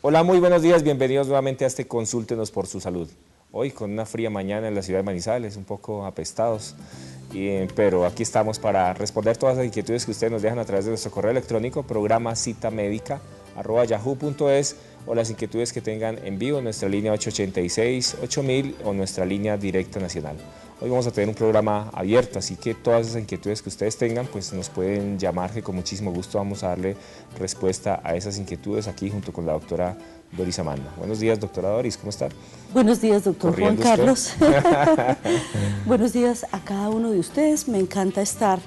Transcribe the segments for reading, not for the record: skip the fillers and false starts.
Hola, muy buenos días, bienvenidos nuevamente a este Consúltenos por su Salud. Hoy con una fría mañana en la ciudad de Manizales, un poco apestados, pero aquí estamos para responder todas las inquietudes que ustedes nos dejan a través de nuestro correo electrónico, programa-citamédica@yahoo.es, o las inquietudes que tengan en vivo en nuestra línea 886-8000 o nuestra línea directa nacional. Hoy vamos a tener un programa abierto, así que todas esas inquietudes que ustedes tengan, pues nos pueden llamar, que con muchísimo gusto vamos a darle respuesta a esas inquietudes aquí junto con la doctora Doris Amanda. Buenos días, doctora Doris, ¿cómo está? Buenos días, doctor Juan ¿Corriendo Carlos. Buenos días a cada uno de ustedes. Me encanta estar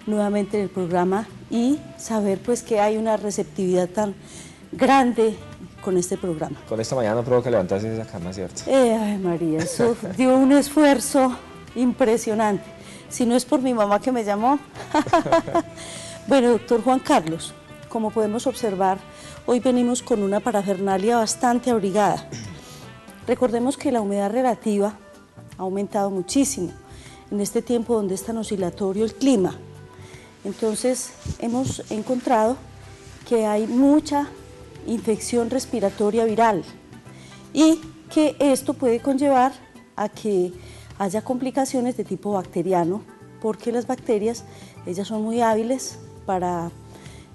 nuevamente en el programa y saber pues que hay una receptividad tan grande con este programa. Con esta mañana no provoca levantarse de esa cama, ¿cierto? Ay, María, eso dio un esfuerzo impresionante. Si no es por mi mamá que me llamó. Bueno, doctor Juan Carlos, como podemos observar, hoy venimos con una parafernalia bastante abrigada. Recordemos que la humedad relativa ha aumentado muchísimo en este tiempo donde es tan oscilatorio el clima. Entonces, hemos encontrado que hay mucha infección respiratoria viral y que esto puede conllevar a que haya complicaciones de tipo bacteriano, porque las bacterias, ellas son muy hábiles para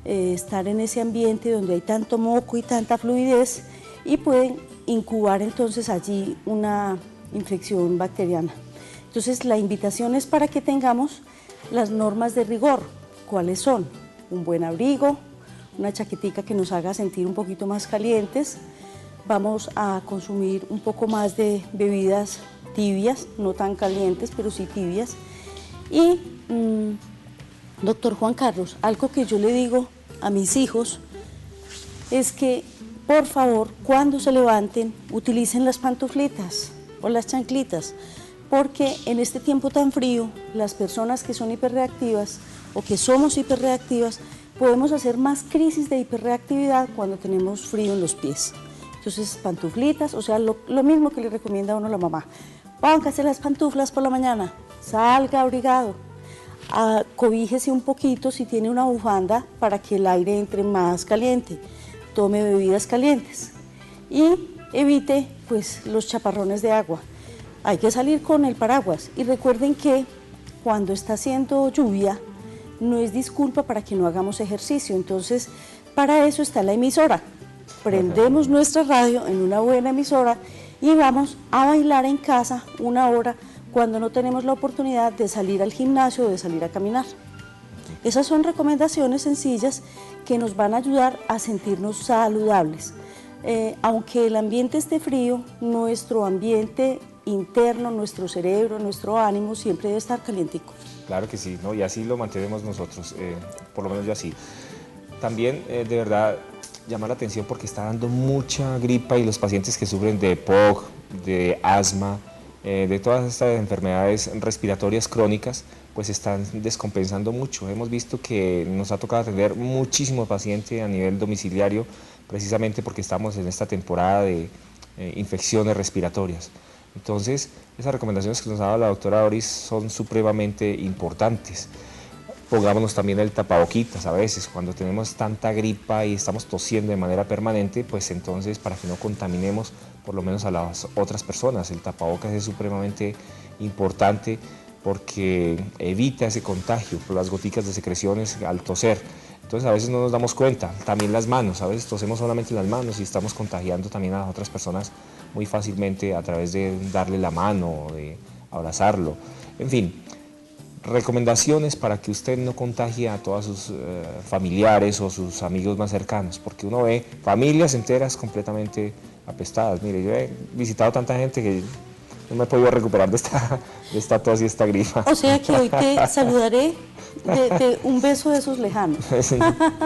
estar en ese ambiente donde hay tanto moco y tanta fluidez y pueden incubar entonces allí una infección bacteriana. Entonces la invitación es para que tengamos las normas de rigor. ¿Cuáles son? Un buen abrigo, una chaquetica que nos haga sentir un poquito más calientes. Vamos a consumir un poco más de bebidas tibias, no tan calientes, pero sí tibias. Y, doctor Juan Carlos, algo que yo le digo a mis hijos es que, por favor, cuando se levanten, utilicen las pantuflitas o las chanclitas, porque en este tiempo tan frío, las personas que son hiperreactivas o que somos hiperreactivas, podemos hacer más crisis de hiperreactividad cuando tenemos frío en los pies. Entonces, pantuflitas, o sea, lo mismo que le recomienda a uno la mamá. Póngase las pantuflas por la mañana, salga abrigado, cobíjese un poquito si tiene una bufanda para que el aire entre más caliente, tome bebidas calientes y evite pues los chaparrones de agua. Hay que salir con el paraguas y recuerden que cuando está haciendo lluvia no es disculpa para que no hagamos ejercicio, entonces para eso está la emisora. Prendemos nuestra radio en una buena emisora y vamos a bailar en casa una hora cuando no tenemos la oportunidad de salir al gimnasio o de salir a caminar. Esas son recomendaciones sencillas que nos van a ayudar a sentirnos saludables. Aunque el ambiente esté frío, nuestro ambiente interno, nuestro cerebro, nuestro ánimo siempre debe estar calientico. Claro que sí, ¿no? Y así lo mantenemos nosotros, por lo menos yo así. También, de verdad, llama la atención porque está dando mucha gripa y los pacientes que sufren de EPOC, de asma, de todas estas enfermedades respiratorias crónicas, pues están descompensando mucho. Hemos visto que nos ha tocado atender muchísimo paciente a nivel domiciliario, precisamente porque estamos en esta temporada de infecciones respiratorias. Entonces, esas recomendaciones que nos ha dado la doctora Doris son supremamente importantes. Pongámonos también el tapaboquitas a veces, cuando tenemos tanta gripa y estamos tosiendo de manera permanente, pues entonces para que no contaminemos por lo menos a las otras personas. El tapabocas es supremamente importante porque evita ese contagio por las goticas de secreciones al toser. Entonces a veces no nos damos cuenta. También las manos, a veces tosemos solamente las manos y estamos contagiando también a las otras personas muy fácilmente a través de darle la mano o de abrazarlo. En fin, recomendaciones para que usted no contagie a todos sus familiares o sus amigos más cercanos, porque uno ve familias enteras completamente apestadas. Mire, yo he visitado tanta gente que no me he podido recuperar de esta tos y esta gripa. O sea que hoy te saludaré de un beso de esos lejanos. Sí,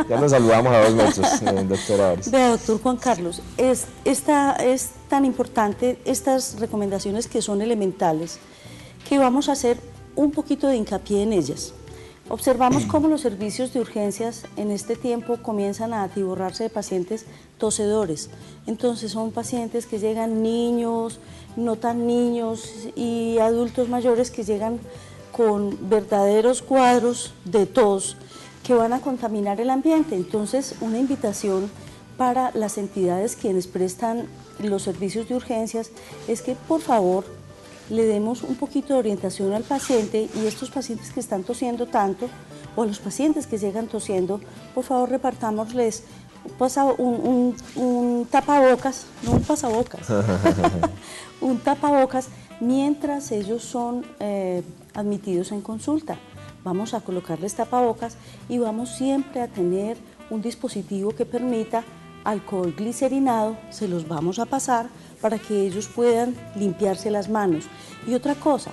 ya nos saludamos a 2 metros, doctora Doris. Vea, doctor Juan Carlos, es tan importante estas recomendaciones que son elementales, que vamos a hacer un poquito de hincapié en ellas. Observamos cómo los servicios de urgencias en este tiempo comienzan a atiborrarse de pacientes tosedores. Entonces son pacientes que llegan niños, no tan niños y adultos mayores que llegan con verdaderos cuadros de tos que van a contaminar el ambiente. Entonces una invitación para las entidades quienes prestan los servicios de urgencias es que por favor le demos un poquito de orientación al paciente y estos pacientes que están tosiendo tanto o a los pacientes que llegan tosiendo, por favor repartámosles un tapabocas, no un pasabocas, un tapabocas mientras ellos son admitidos en consulta. Vamos a colocarles tapabocas y vamos siempre a tener un dispositivo que permita alcohol glicerinado, se los vamos a pasar para que ellos puedan limpiarse las manos. Y otra cosa,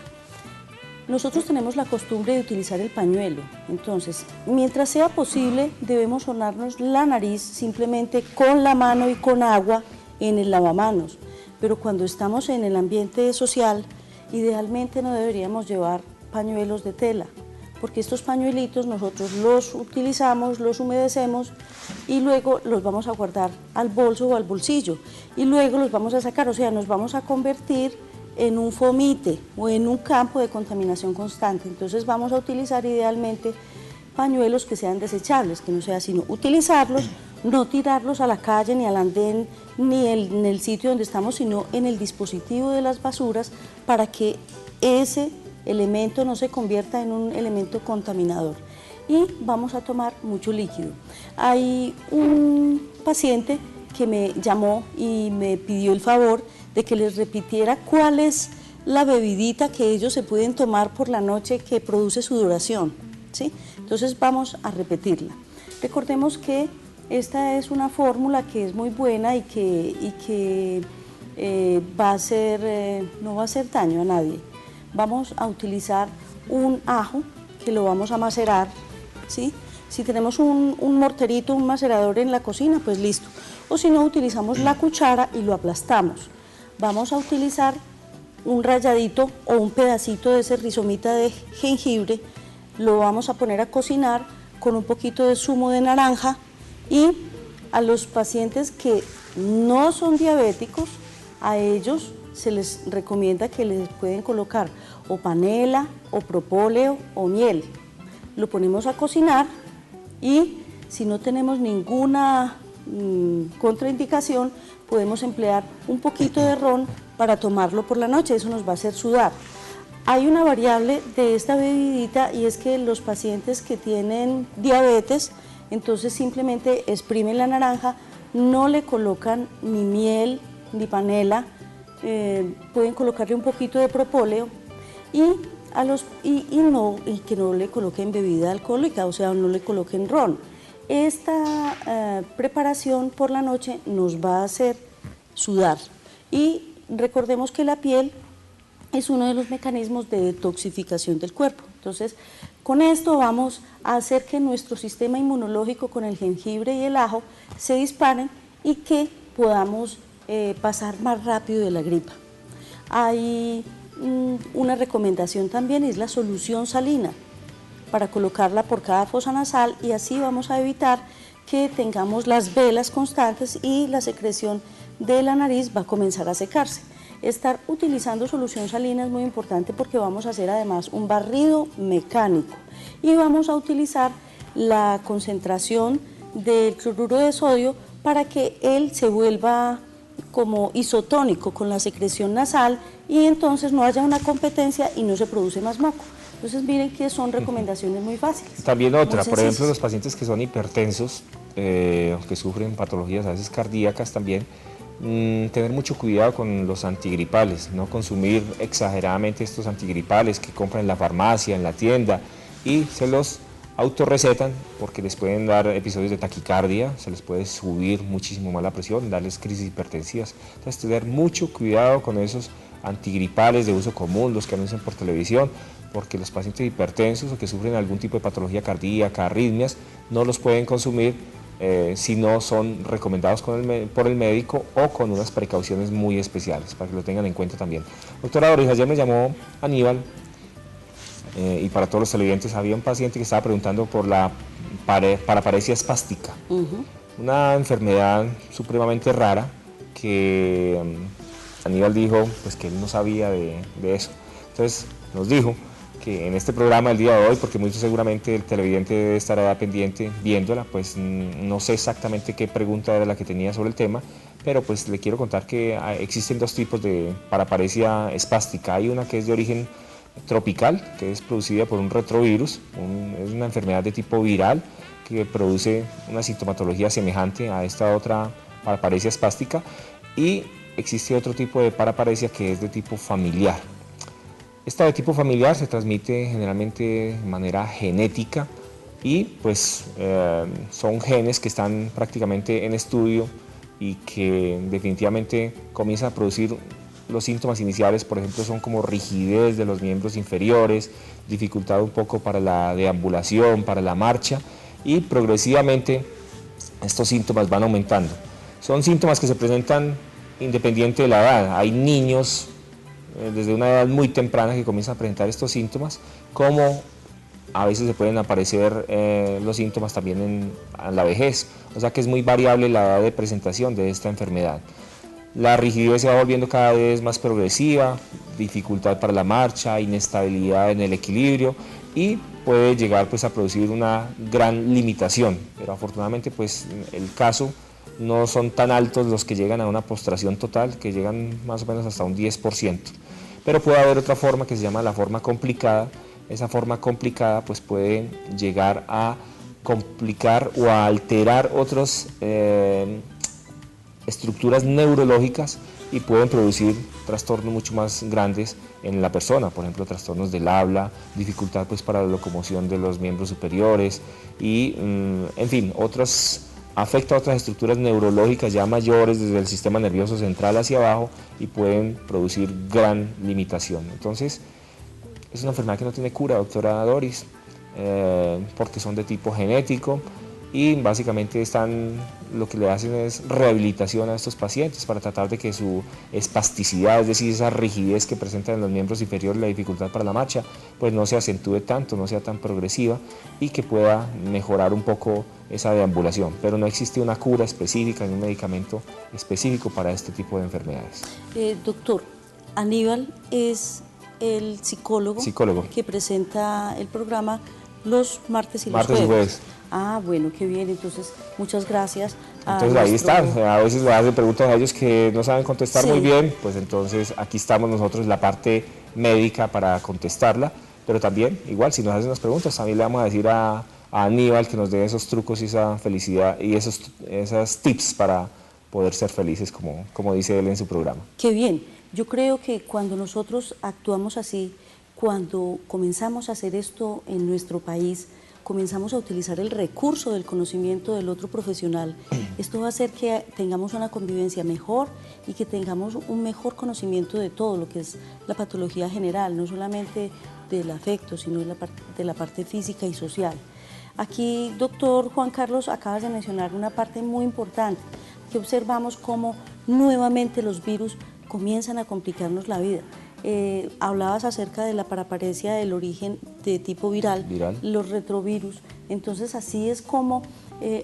nosotros tenemos la costumbre de utilizar el pañuelo, entonces, mientras sea posible, debemos sonarnos la nariz simplemente con la mano y con agua en el lavamanos, pero cuando estamos en el ambiente social, idealmente no deberíamos llevar pañuelos de tela, porque estos pañuelitos nosotros los utilizamos, los humedecemos y luego los vamos a guardar al bolso o al bolsillo y luego los vamos a sacar, o sea, nos vamos a convertir en un fomite o en un campo de contaminación constante. Entonces vamos a utilizar idealmente pañuelos que sean desechables, que no sea sino utilizarlos, no tirarlos a la calle ni al andén ni en el sitio donde estamos, sino en el dispositivo de las basuras para que ese elemento no se convierta en un elemento contaminador. Y vamos a tomar mucho líquido. Hay un paciente que me llamó y me pidió el favor de que les repitiera cuál es la bebidita que ellos se pueden tomar por la noche que produce sudoración, ¿sí? Entonces vamos a repetirla. Recordemos que esta es una fórmula que es muy buena y que va a ser, no va a hacer daño a nadie. Vamos a utilizar un ajo que lo vamos a macerar, ¿sí? Si tenemos un morterito, un macerador en la cocina, pues listo. O si no, utilizamos la cuchara y lo aplastamos. Vamos a utilizar un ralladito o un pedacito de ese rizomita de jengibre, lo vamos a poner a cocinar con un poquito de zumo de naranja y a los pacientes que no son diabéticos, a ellos se les recomienda que les pueden colocar o panela o propóleo o miel. Lo ponemos a cocinar y si no tenemos ninguna contraindicación, podemos emplear un poquito de ron para tomarlo por la noche, eso nos va a hacer sudar. Hay una variable de esta bebidita y es que los pacientes que tienen diabetes, entonces simplemente exprimen la naranja, no le colocan ni miel ni panela, pueden colocarle un poquito de propóleo y que no le coloquen bebida alcohólica, o sea, no le coloquen ron. Esta preparación por la noche nos va a hacer sudar y recordemos que la piel es uno de los mecanismos de detoxificación del cuerpo. Entonces, con esto vamos a hacer que nuestro sistema inmunológico con el jengibre y el ajo se disparen y que podamos pasar más rápido de la gripa. Hay una recomendación también, es la solución salina, para colocarla por cada fosa nasal y así vamos a evitar que tengamos las velas constantes y la secreción de la nariz va a comenzar a secarse. Estar utilizando solución salina es muy importante porque vamos a hacer además un barrido mecánico y vamos a utilizar la concentración del cloruro de sodio para que él se vuelva como isotónico con la secreción nasal y entonces no haya una competencia y no se produce más moco. Entonces miren que son recomendaciones muy fáciles. También otra, por ejemplo, los pacientes que son hipertensos, que sufren patologías a veces cardíacas también, tener mucho cuidado con los antigripales, no consumir exageradamente estos antigripales que compran en la farmacia, en la tienda y se los autorrecetan porque les pueden dar episodios de taquicardia, se les puede subir muchísimo más la presión, darles crisis hipertensivas. Entonces tener mucho cuidado con esos antigripales de uso común, los que anuncian por televisión, porque los pacientes hipertensos o que sufren algún tipo de patología cardíaca, arritmias, no los pueden consumir si no son recomendados por el médico o con unas precauciones muy especiales, para que lo tengan en cuenta también. Doctora Doris, ayer me llamó Aníbal y para todos los televidentes, había un paciente que estaba preguntando por la paraparesia espástica, una enfermedad supremamente rara que Aníbal dijo pues, que él no sabía de eso. Entonces nos dijo que en este programa el día de hoy, porque muy seguramente el televidente debe estar allá pendiente viéndola, pues no sé exactamente qué pregunta era la que tenía sobre el tema, pero pues le quiero contar que existen dos tipos de paraparesia espástica. Hay una que es de origen tropical, que es producida por un retrovirus, es una enfermedad de tipo viral que produce una sintomatología semejante a esta otra paraparesia espástica, y existe otro tipo de paraparesia que es de tipo familiar. Esta de tipo familiar se transmite generalmente de manera genética y pues son genes que están prácticamente en estudio y que definitivamente comienzan a producir los síntomas iniciales. Por ejemplo, son como rigidez de los miembros inferiores, dificultad un poco para la deambulación, para la marcha, y progresivamente estos síntomas van aumentando. Son síntomas que se presentan independiente de la edad. Hay niños desde una edad muy temprana que comienzan a presentar estos síntomas, como a veces se pueden aparecer los síntomas también en la vejez, o sea que es muy variable la edad de presentación de esta enfermedad. La rigidez se va volviendo cada vez más progresiva, dificultad para la marcha, inestabilidad en el equilibrio, y puede llegar pues a producir una gran limitación, pero afortunadamente pues el caso no son tan altos los que llegan a una postración total, que llegan más o menos hasta un 10%. Pero puede haber otra forma que se llama la forma complicada. Esa forma complicada pues puede llegar a complicar o a alterar otras estructuras neurológicas y pueden producir trastornos mucho más grandes en la persona, por ejemplo trastornos del habla, dificultad pues para la locomoción de los miembros superiores y en fin, afecta a otras estructuras neurológicas ya mayores desde el sistema nervioso central hacia abajo y pueden producir gran limitación. Entonces es una enfermedad que no tiene cura, doctora Doris, porque son de tipo genético y básicamente lo que le hacen es rehabilitación a estos pacientes para tratar de que su espasticidad, es decir, esa rigidez que presentan en los miembros inferiores, la dificultad para la marcha, pues no se acentúe tanto, no sea tan progresiva y que pueda mejorar un poco esa deambulación. Pero no existe una cura específica ni un medicamento específico para este tipo de enfermedades. Doctor, Aníbal es el psicólogo que presenta el programa los martes y los jueves. Ah, bueno, qué bien, entonces muchas gracias. Entonces ahí están, a veces le hacen preguntas a ellos que no saben contestar muy bien, pues entonces aquí estamos nosotros, la parte médica, para contestarla, pero también, igual, si nos hacen las preguntas, también le vamos a decir a Aníbal que nos dé esos trucos y esa felicidad y esos tips para poder ser felices, como dice él en su programa. Qué bien, yo creo que cuando nosotros actuamos así, cuando comenzamos a hacer esto en nuestro país, comenzamos a utilizar el recurso del conocimiento del otro profesional, esto va a hacer que tengamos una convivencia mejor y que tengamos un mejor conocimiento de todo lo que es la patología general, no solamente del afecto, sino de la parte física y social. Aquí, doctor Juan Carlos, acabas de mencionar una parte muy importante, que observamos cómo nuevamente los virus comienzan a complicarnos la vida. Hablabas acerca de la paraparesia del origen de tipo viral, los retrovirus. Entonces así es como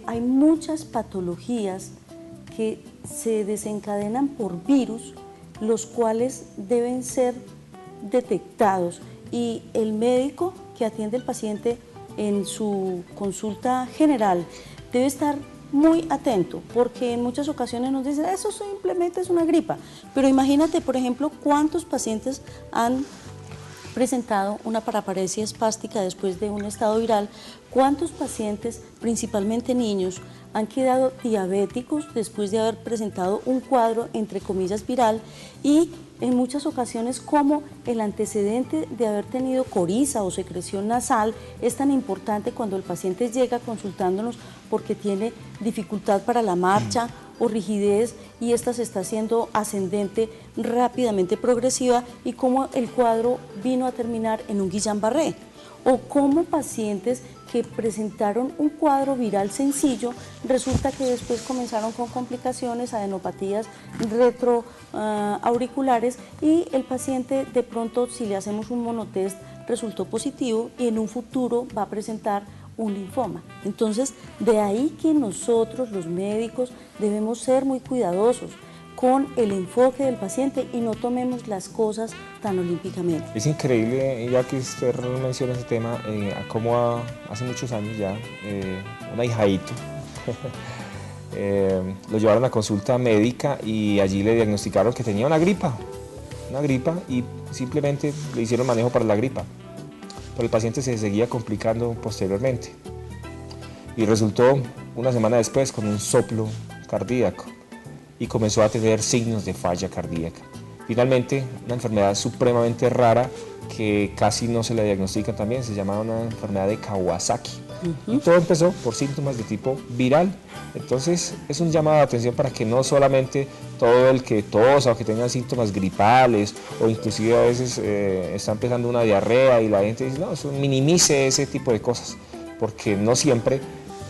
hay muchas patologías que se desencadenan por virus, los cuales deben ser detectados, y el médico que atiende al paciente en su consulta general debe estar muy atento, porque en muchas ocasiones nos dicen eso simplemente es una gripa, pero imagínate, por ejemplo, cuántos pacientes han presentado una paraparesia espástica después de un estado viral, cuántos pacientes, principalmente niños, han quedado diabéticos después de haber presentado un cuadro entre comillas viral, y en muchas ocasiones como el antecedente de haber tenido coriza o secreción nasal es tan importante cuando el paciente llega consultándonos porque tiene dificultad para la marcha o rigidez y esta se está haciendo ascendente, rápidamente progresiva, y como el cuadro vino a terminar en un Guillain-Barré, o como pacientes que presentaron un cuadro viral sencillo, resulta que después comenzaron con complicaciones, adenopatías retroauriculares, y el paciente de pronto, si le hacemos un monotest, resultó positivo y en un futuro va a presentar un linfoma. Entonces, de ahí que nosotros, los médicos, debemos ser muy cuidadosos con el enfoque del paciente y no tomemos las cosas tan olímpicamente. Es increíble, ya que usted menciona ese tema, cómo hace muchos años ya, un ahijadito lo llevaron a consulta médica y allí le diagnosticaron que tenía una gripa y simplemente le hicieron manejo para la gripa, pero el paciente se seguía complicando posteriormente y resultó una semana después con un soplo cardíaco y comenzó a tener signos de falla cardíaca. Finalmente, una enfermedad supremamente rara que casi no se le diagnostica también, se llama una enfermedad de Kawasaki. Y todo empezó por síntomas de tipo viral. Entonces es un llamado de atención para que no solamente todo el que tosa o que tenga síntomas gripales o inclusive a veces está empezando una diarrea y la gente dice, no, eso minimice ese tipo de cosas, porque no siempre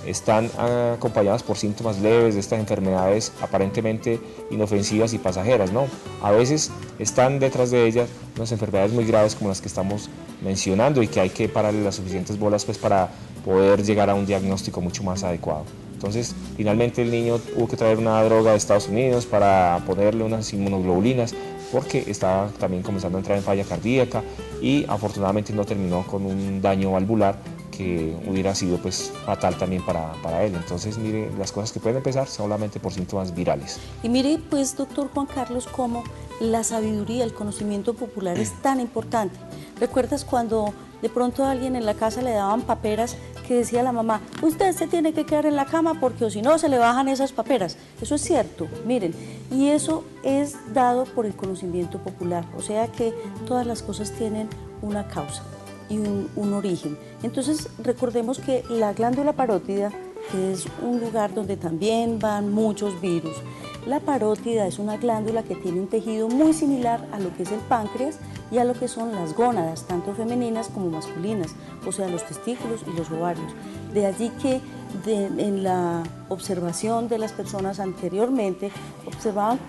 están acompañadas por síntomas leves de estas enfermedades aparentemente inofensivas y pasajeras, ¿no? A veces están detrás de ellas unas enfermedades muy graves como las que estamos mencionando y que hay que pararle las suficientes bolas pues para poder llegar a un diagnóstico mucho más adecuado. Entonces, finalmente el niño tuvo que traer una droga de Estados Unidos para ponerle unas inmunoglobulinas porque estaba también comenzando a entrar en falla cardíaca y afortunadamente no terminó con un daño valvular que hubiera sido pues fatal también para él. Entonces mire las cosas que pueden empezar solamente por síntomas virales. Y mire pues, doctor Juan Carlos, cómo la sabiduría, el conocimiento popular es tan importante. ¿Recuerdas cuando de pronto a alguien en la casa le daban paperas que decía la mamá, usted se tiene que quedar en la cama porque o si no se le bajan esas paperas? Eso es cierto, miren, y eso es dado por el conocimiento popular, o sea que todas las cosas tienen una causa y un origen. Entonces recordemos que la glándula parótida es un lugar donde también van muchos virus. La parótida es una glándula que tiene un tejido muy similar a lo que es el páncreas y a lo que son las gónadas, tanto femeninas como masculinas, o sea, los testículos y los ovarios. De allí que en la observación de las personas anteriormente, observaban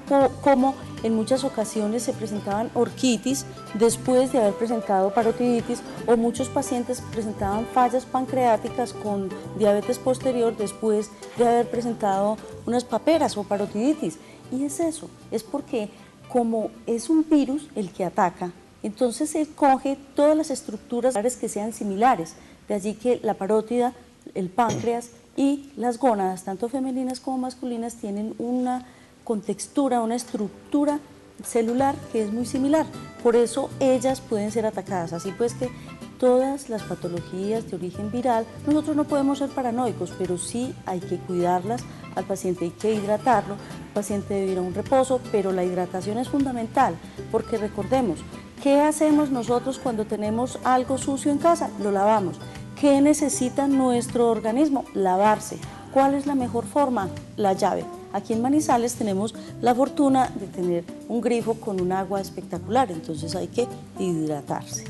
cómo en muchas ocasiones se presentaban orquitis después de haber presentado parotiditis, o muchos pacientes presentaban fallas pancreáticas con diabetes posterior después de haber presentado unas paperas o parotiditis. Y es eso, es porque como es un virus el que ataca, entonces él coge todas las estructuras que sean similares, de allí que la parótida, el páncreas y las gónadas, tanto femeninas como masculinas, tienen una contextura, una estructura celular que es muy similar. Por eso ellas pueden ser atacadas. Así pues que todas las patologías de origen viral, nosotros no podemos ser paranoicos, pero sí hay que cuidarlas. Al paciente hay que hidratarlo, el paciente debe ir a un reposo, pero la hidratación es fundamental, porque recordemos, ¿qué hacemos nosotros cuando tenemos algo sucio en casa? Lo lavamos. ¿Qué necesita nuestro organismo? Lavarse. ¿Cuál es la mejor forma? La llave. Aquí en Manizales tenemos la fortuna de tener un grifo con un agua espectacular, entonces hay que hidratarse.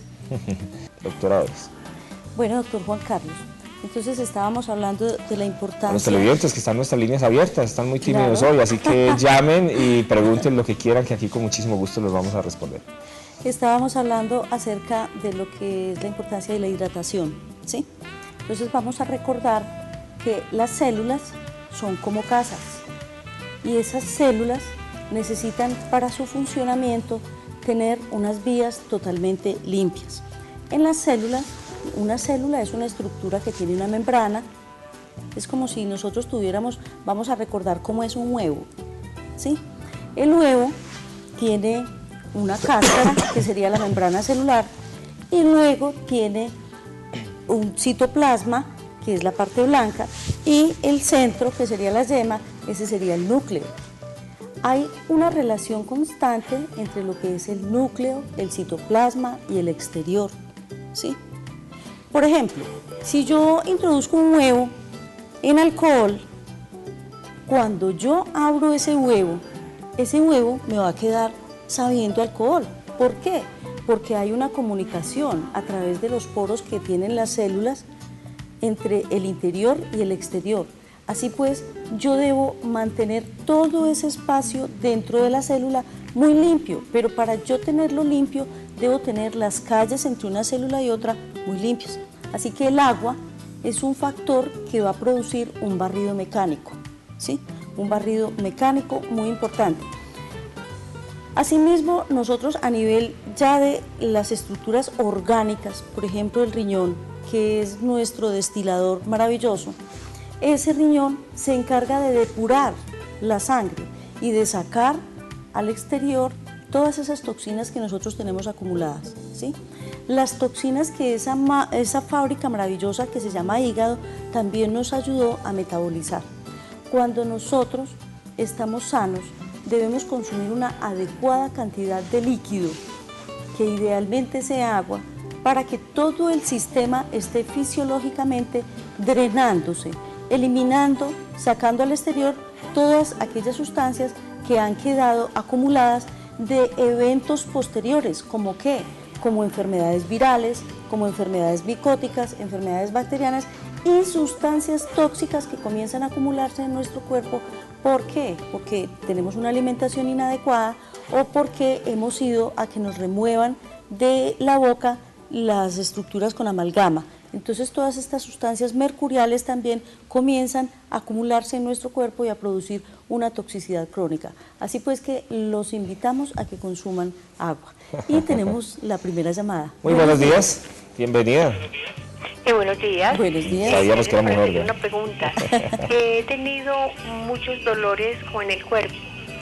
Doctora Doris. Bueno, doctor Juan Carlos, entonces estábamos hablando de la importancia... A los televidentes que están nuestras líneas abiertas, están muy tímidos Claro. hoy, así que llamen y pregunten lo que quieran, que aquí con muchísimo gusto los vamos a responder. Estábamos hablando acerca de lo que es la importancia de la hidratación, ¿sí? Entonces vamos a recordar que las células son como casas y esas células necesitan para su funcionamiento tener unas vías totalmente limpias. En las células, una célula es una estructura que tiene una membrana, es como si nosotros tuviéramos, vamos a recordar cómo es un huevo, ¿sí? El huevo tiene una cáscara, que sería la membrana celular, y luego tiene un citoplasma, que es la parte blanca, y el centro, que sería la yema, ese sería el núcleo. Hay una relación constante entre lo que es el núcleo, el citoplasma y el exterior, ¿sí? Por ejemplo, si yo introduzco un huevo en alcohol, cuando yo abro ese huevo me va a quedar sabiendo alcohol. ¿Por qué? Porque hay una comunicación a través de los poros que tienen las células entre el interior y el exterior. Así pues, yo debo mantener todo ese espacio dentro de la célula muy limpio, pero para yo tenerlo limpio debo tener las calles entre una célula y otra muy limpias. Así que el agua es un factor que va a producir un barrido mecánico, ¿sí? Un barrido mecánico muy importante. Asimismo, nosotros a nivel ya de las estructuras orgánicas, por ejemplo el riñón, que es nuestro destilador maravilloso, ese riñón se encarga de depurar la sangre y de sacar al exterior todas esas toxinas que nosotros tenemos acumuladas, ¿sí? Las toxinas que esa fábrica maravillosa que se llama hígado también nos ayudó a metabolizar. Cuando nosotros estamos sanos, debemos consumir una adecuada cantidad de líquido, que idealmente sea agua, para que todo el sistema esté fisiológicamente drenándose, eliminando, sacando al exterior todas aquellas sustancias que han quedado acumuladas de eventos posteriores, como ¿qué? Como enfermedades virales, como enfermedades micóticas, enfermedades bacterianas y sustancias tóxicas que comienzan a acumularse en nuestro cuerpo. ¿Por qué? Porque tenemos una alimentación inadecuada o porque hemos ido a que nos remuevan de la boca las estructuras con amalgama. Entonces todas estas sustancias mercuriales también comienzan a acumularse en nuestro cuerpo y a producir una toxicidad crónica. Así pues que los invitamos a que consuman agua. Y tenemos la primera llamada. Muy buenos días, bienvenida. Buenos días. Buenos días. Sabíamos que era mujer, ¿no? Una pregunta. He tenido muchos dolores con el cuerpo.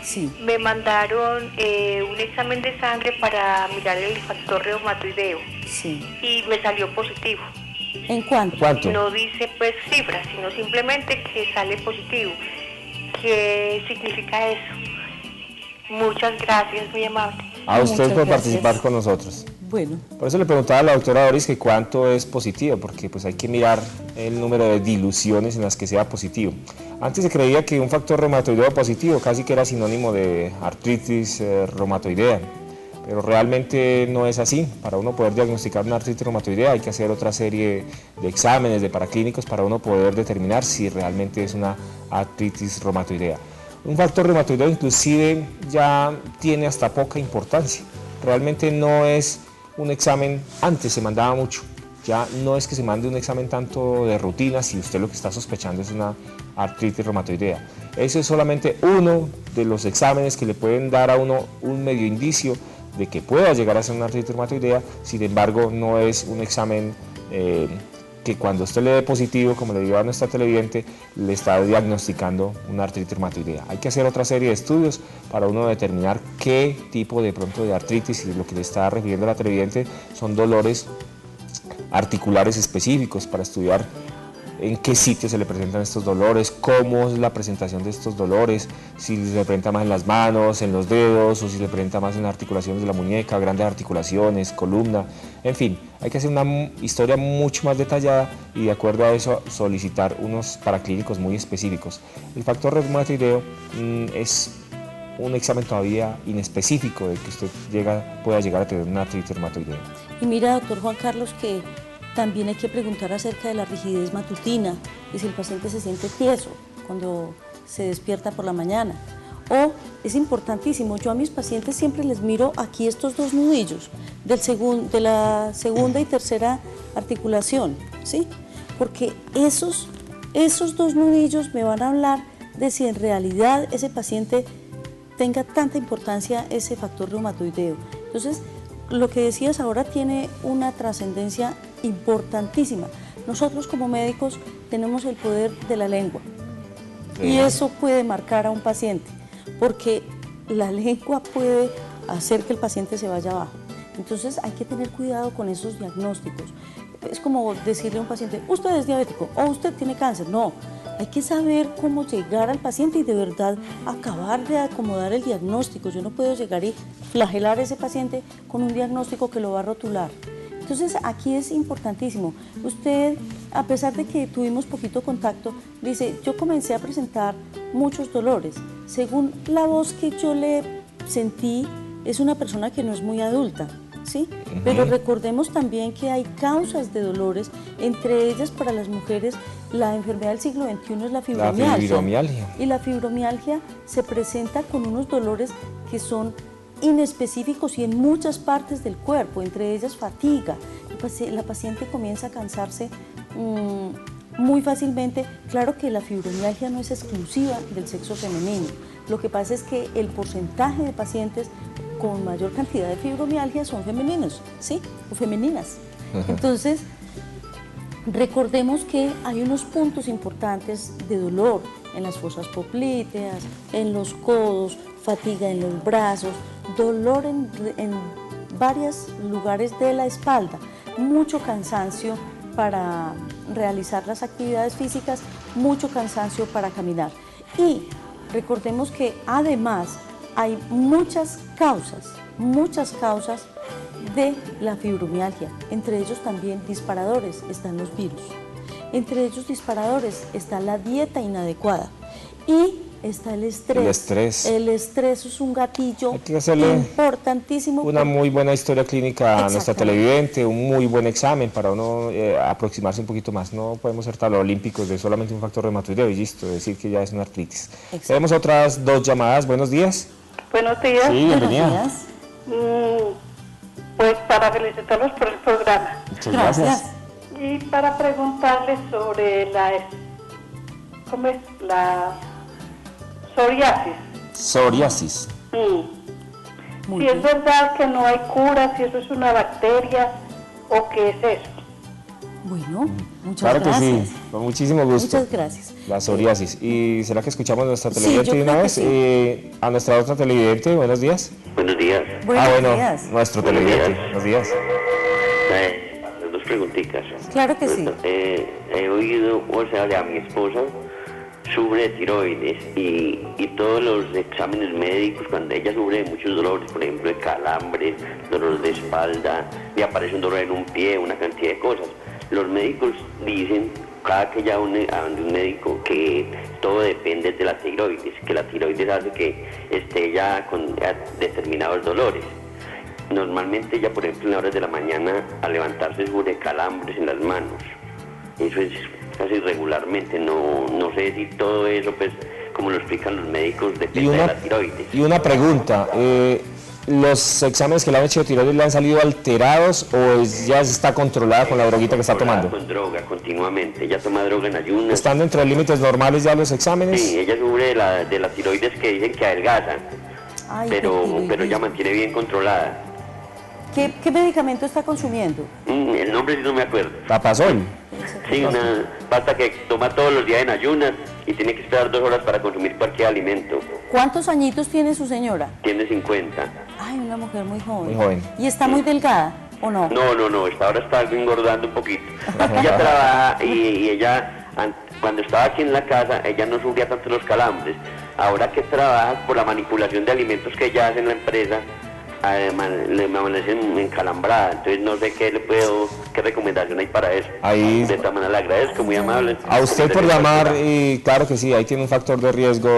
Sí. Me mandaron un examen de sangre para mirar el factor reumatoideo. Sí. Y me salió positivo. ¿En cuánto? ¿Cuánto? No dice pues cifras, sino simplemente que sale positivo. ¿Qué significa eso? Muchas gracias, muy amable. A usted Muchas por gracias. participar con nosotros. Bueno, Por eso le preguntaba a la doctora Doris que cuánto es positivo, porque pues hay que mirar el número de diluciones en las que sea positivo. Antes se creía que un factor reumatoideo positivo casi que era sinónimo de artritis reumatoidea, pero realmente no es así. Para uno poder diagnosticar una artritis reumatoidea hay que hacer otra serie de exámenes, de paraclínicos, para uno poder determinar si realmente es una artritis reumatoidea. Un factor reumatoideo inclusive ya tiene hasta poca importancia. Realmente no es un examen, antes se mandaba mucho, ya no es que se mande un examen tanto de rutina si usted lo que está sospechando es una artritis reumatoidea. Ese es solamente uno de los exámenes que le pueden dar a uno un medio indicio de que pueda llegar a ser una artritis reumatoidea. Sin embargo, no es un examen que cuando usted le dé positivo, como le digo a nuestra televidente, le está diagnosticando una artritis reumatoidea. Hay que hacer otra serie de estudios para uno determinar qué tipo de pronto de artritis, y lo que le está refiriendo la televidente son dolores articulares específicos, para estudiar en qué sitio se le presentan estos dolores, cómo es la presentación de estos dolores, si se le presenta más en las manos, en los dedos, o si se le presenta más en las articulaciones de la muñeca, grandes articulaciones, columna, en fin, hay que hacer una historia mucho más detallada y de acuerdo a eso solicitar unos paraclínicos muy específicos. El factor reumatoideo es un examen todavía inespecífico de que usted pueda llegar a tener una artritis reumatoidea. y mira, doctor Juan Carlos, que también hay que preguntar acerca de la rigidez matutina y si el paciente se siente tieso cuando se despierta por la mañana. O es importantísimo, yo a mis pacientes siempre les miro aquí estos dos nudillos de la segunda y tercera articulación, ¿sí? Porque esos dos nudillos me van a hablar de si en realidad ese paciente tenga tanta importancia ese factor reumatoideo. Entonces, lo que decías ahora tiene una trascendencia importantísima. Nosotros como médicos tenemos el poder de la lengua y eso puede marcar a un paciente, porque la lengua puede hacer que el paciente se vaya abajo. Entonces hay que tener cuidado con esos diagnósticos. Es como decirle a un paciente, usted es diabético o usted tiene cáncer. No, hay que saber cómo llegar al paciente y de verdad acabar de acomodar el diagnóstico. Yo no puedo llegar y flagelar a ese paciente con un diagnóstico que lo va a rotular. Entonces aquí es importantísimo. Usted, a pesar de que tuvimos poquito contacto, dice, yo comencé a presentar muchos dolores. Según la voz que yo le sentí, es una persona que no es muy adulta, ¿sí? Pero recordemos también que hay causas de dolores, entre ellas para las mujeres la enfermedad del siglo XXI es la fibromialgia. La fibromialgia. Y la fibromialgia se presenta con unos dolores que son inespecíficos y en muchas partes del cuerpo, entre ellas fatiga. La paciente comienza a cansarse muy fácilmente. Claro que la fibromialgia no es exclusiva del sexo femenino. Lo que pasa es que el porcentaje de pacientes con mayor cantidad de fibromialgia son femeninos, ¿sí? O femeninas. Entonces, recordemos que hay unos puntos importantes de dolor en las fosas popliteas, en los codos, fatiga en los brazos, dolor en varios lugares de la espalda, mucho cansancio para realizar las actividades físicas, mucho cansancio para caminar. Y recordemos que además hay muchas causas de la fibromialgia, entre ellos también disparadores, están los virus. Entre ellos disparadores está la dieta inadecuada y está el estrés. El estrés es un gatillo importantísimo. Una muy buena historia clínica a nuestra televidente, un muy buen examen para uno aproximarse un poquito más. No podemos ser tan olímpicos de solamente un factor reumatoideo y listo, decir que ya es una artritis. Tenemos otras 2 llamadas. Buenos días. Buenos días. Sí, bienvenida. Buenos días. Pues para felicitarlos por el programa. Muchas gracias. Y para preguntarles sobre ¿cómo es? La psoriasis. Psoriasis. Si es verdad que no hay cura, si eso es una bacteria o qué es eso. Bueno, muchas gracias. Claro que sí, con muchísimo gusto. Muchas gracias. La psoriasis. ¿Y será que escuchamos a nuestra televidente yo de una creo vez? que sí. A nuestra otra televidente, buenos días. Buenos días. Buenos días. Nuestro televidente, buenos días. Las 2 preguntitas. Claro que sí. He oído, o sea, a mi esposa sufre de tiroides y todos los exámenes médicos, cuando ella sufre de muchos dolores, por ejemplo de calambres, dolor de espalda, le aparece un dolor en un pie, una cantidad de cosas. Los médicos dicen, cada que ella a un médico, que todo depende de la tiroides, que la tiroides hace que esté ya con determinados dolores. Normalmente ella, por ejemplo, en las horas de la mañana, al levantarse sufre calambres en las manos. Eso es casi regularmente, no sé si todo eso, pues, como lo explican los médicos, depende de la tiroides. Y una pregunta, ¿los exámenes que le han hecho de tiroides le han salido alterados o ya está controlada con la droguita que está tomando? Con droga, continuamente, ella toma droga en ayunas. ¿Están dentro de límites normales ya los exámenes? Sí, ella sufre de la tiroides que dicen que adelgaza, pero ella mantiene bien controlada. ¿Qué medicamento está consumiendo? El nombre sí no me acuerdo. Tapazol. Sí, una pasta que toma todos los días en ayunas y tiene que esperar 2 horas para consumir cualquier alimento. ¿Cuántos añitos tiene su señora? Tiene 50. Ay, una mujer muy joven. Muy joven. ¿Y está muy delgada o no? No, ahora está engordando un poquito. Ella trabaja y ella, cuando estaba aquí en la casa, ella no sufría tanto los calambres. Ahora que trabaja por la manipulación de alimentos que ella hace en la empresa, le amanecen encalambrada, entonces no sé qué recomendación hay para eso. Ahí, de esta manera le agradezco, muy amable. a usted por llamar, y claro que sí, ahí tiene un factor de riesgo,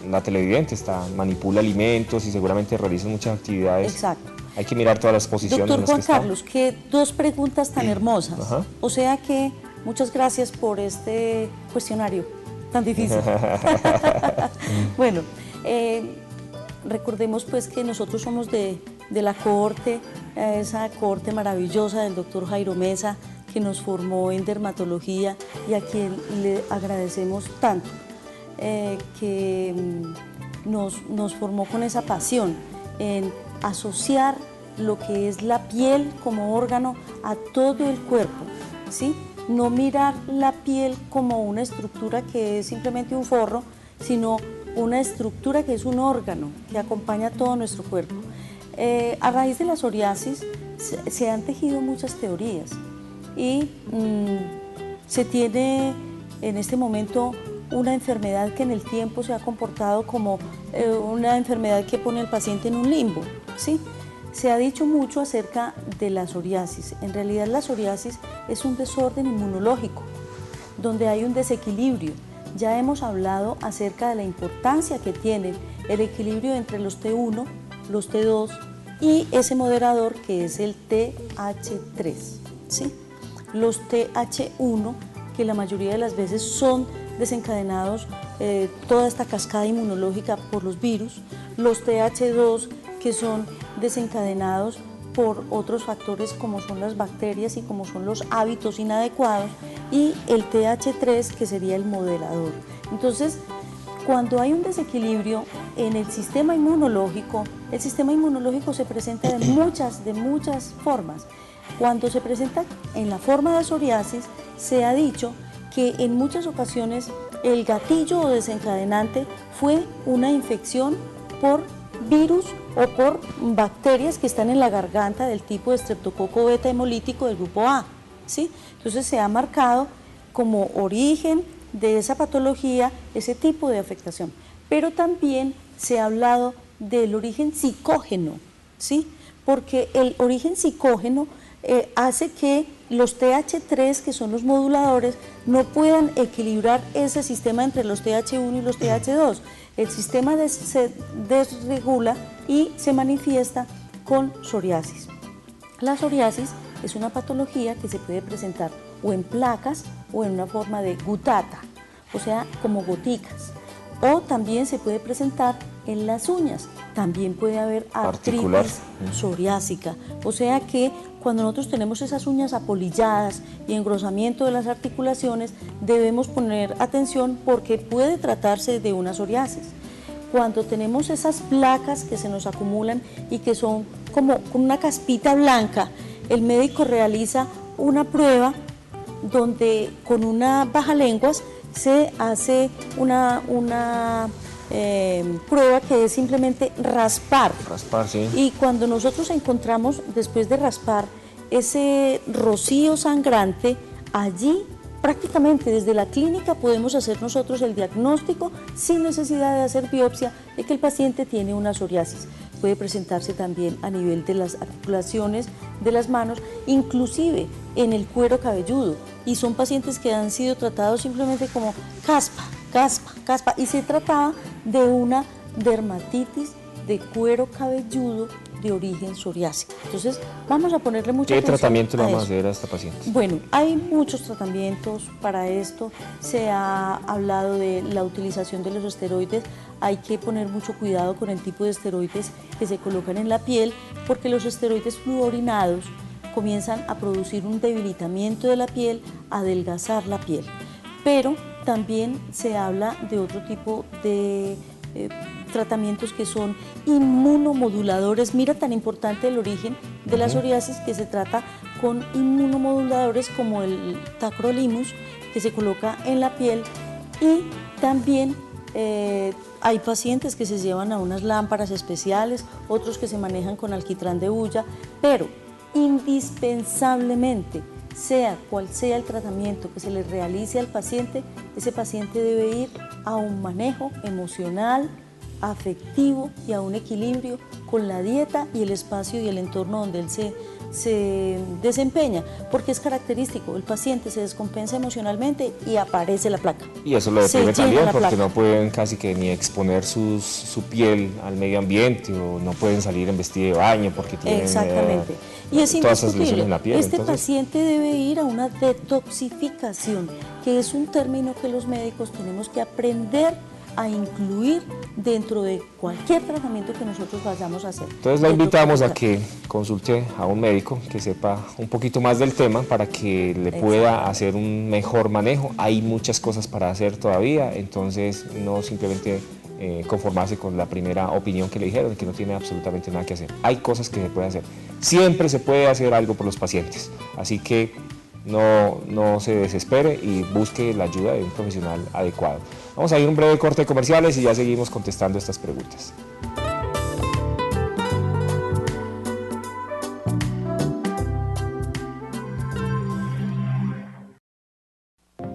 la televidente manipula alimentos y seguramente realiza muchas actividades. Exacto. Hay que mirar todas las posiciones. Doctor en las Juan que está. Carlos, qué 2 preguntas tan hermosas. Ajá. O sea que muchas gracias por este cuestionario tan difícil. Bueno, recordemos pues que nosotros somos de la cohorte, esa cohorte maravillosa del doctor Jairo Mesa, que nos formó en dermatología y a quien le agradecemos tanto, que nos formó con esa pasión en asociar lo que es la piel como órgano a todo el cuerpo, ¿sí? No mirar la piel como una estructura que es simplemente un forro, sino una estructura que es un órgano que acompaña todo nuestro cuerpo. A raíz de la psoriasis se han tejido muchas teorías y se tiene en este momento una enfermedad que en el tiempo se ha comportado como una enfermedad que pone al paciente en un limbo, ¿sí? Se ha dicho mucho acerca de la psoriasis. En realidad la psoriasis es un desorden inmunológico, donde hay un desequilibrio. Ya hemos hablado acerca de la importancia que tiene el equilibrio entre los T1, los T2 y ese moderador que es el TH3, ¿sí? Los TH1, que la mayoría de las veces son desencadenados toda esta cascada inmunológica por los virus. los TH2 que son desencadenados por otros factores como son las bacterias y como son los hábitos inadecuados, y el TH3 que sería el modelador. Entonces, cuando hay un desequilibrio en el sistema inmunológico se presenta de muchas formas. Cuando se presenta en la forma de psoriasis, se ha dicho que en muchas ocasiones el gatillo o desencadenante fue una infección por virus o por bacterias que están en la garganta del tipo de estreptococo beta hemolítico del grupo A, ¿sí? Entonces se ha marcado como origen de esa patología ese tipo de afectación, pero también se ha hablado del origen psicógeno, ¿sí? Porque el origen psicógeno hace que los TH3, que son los moduladores, no puedan equilibrar ese sistema entre los TH1 y los TH2. El sistema se desregula y se manifiesta con psoriasis. La psoriasis es una patología que se puede presentar o en placas o en una forma de gutata, o sea, como goticas. O también se puede presentar en las uñas. También puede haber artritis psoriásica. O sea que cuando nosotros tenemos esas uñas apolilladas y engrosamiento de las articulaciones, debemos poner atención porque puede tratarse de una psoriasis. Cuando tenemos esas placas que se nos acumulan y que son como una caspita blanca, el médico realiza una prueba donde con una bajalenguas se hace una prueba que es simplemente raspar. Raspar, sí. Y cuando nosotros encontramos, después de raspar, ese rocío sangrante, allí prácticamente desde la clínica podemos hacer nosotros el diagnóstico sin necesidad de hacer biopsia de que el paciente tiene una psoriasis. Puede presentarse también a nivel de las articulaciones de las manos, inclusive en el cuero cabelludo, y son pacientes que han sido tratados simplemente como caspa, y se trataba de una dermatitis de cuero cabelludo de origen psoriásico. Entonces, vamos a ponerle mucha atención. ¿Qué tratamiento le vamos a eso. hacer a esta paciente? Bueno, hay muchos tratamientos para esto. Se ha hablado de la utilización de los esteroides. Hay que poner mucho cuidado con el tipo de esteroides que se colocan en la piel, porque los esteroides fluorinados comienzan a producir un debilitamiento de la piel, a adelgazar la piel. Pero también se habla de otro tipo de tratamientos que son inmunomoduladores. Mira, tan importante el origen de la psoriasis, que se trata con inmunomoduladores como el tacrolimus, que se coloca en la piel, y también hay pacientes que se llevan a unas lámparas especiales, otros que se manejan con alquitrán de hulla, pero indispensablemente, sea cual sea el tratamiento que se le realice al paciente, ese paciente debe ir a un manejo emocional, afectivo y a un equilibrio con la dieta y el espacio y el entorno donde él se desempeña, porque es característico, el paciente se descompensa emocionalmente y aparece la placa. Y eso lo deprime también, porque no pueden casi que ni exponer su piel al medio ambiente, o no pueden salir en vestido de baño porque tienen exactamente. Y es todas esas lesiones indiscutible, en la piel. este paciente debe ir a una detoxificación, que es un término que los médicos tenemos que aprender a incluir dentro de cualquier tratamiento que nosotros vayamos a hacer. Entonces la invitamos a que consulte a un médico que sepa un poquito más del tema para que le pueda hacer un mejor manejo. Hay muchas cosas para hacer todavía, entonces no simplemente conformarse con la primera opinión que le dijeron, que no tiene absolutamente nada que hacer. Hay cosas que se pueden hacer. Siempre se puede hacer algo por los pacientes, así que no se desespere y busque la ayuda de un profesional adecuado. Vamos a ir a un breve corte de comerciales y ya seguimos contestando estas preguntas.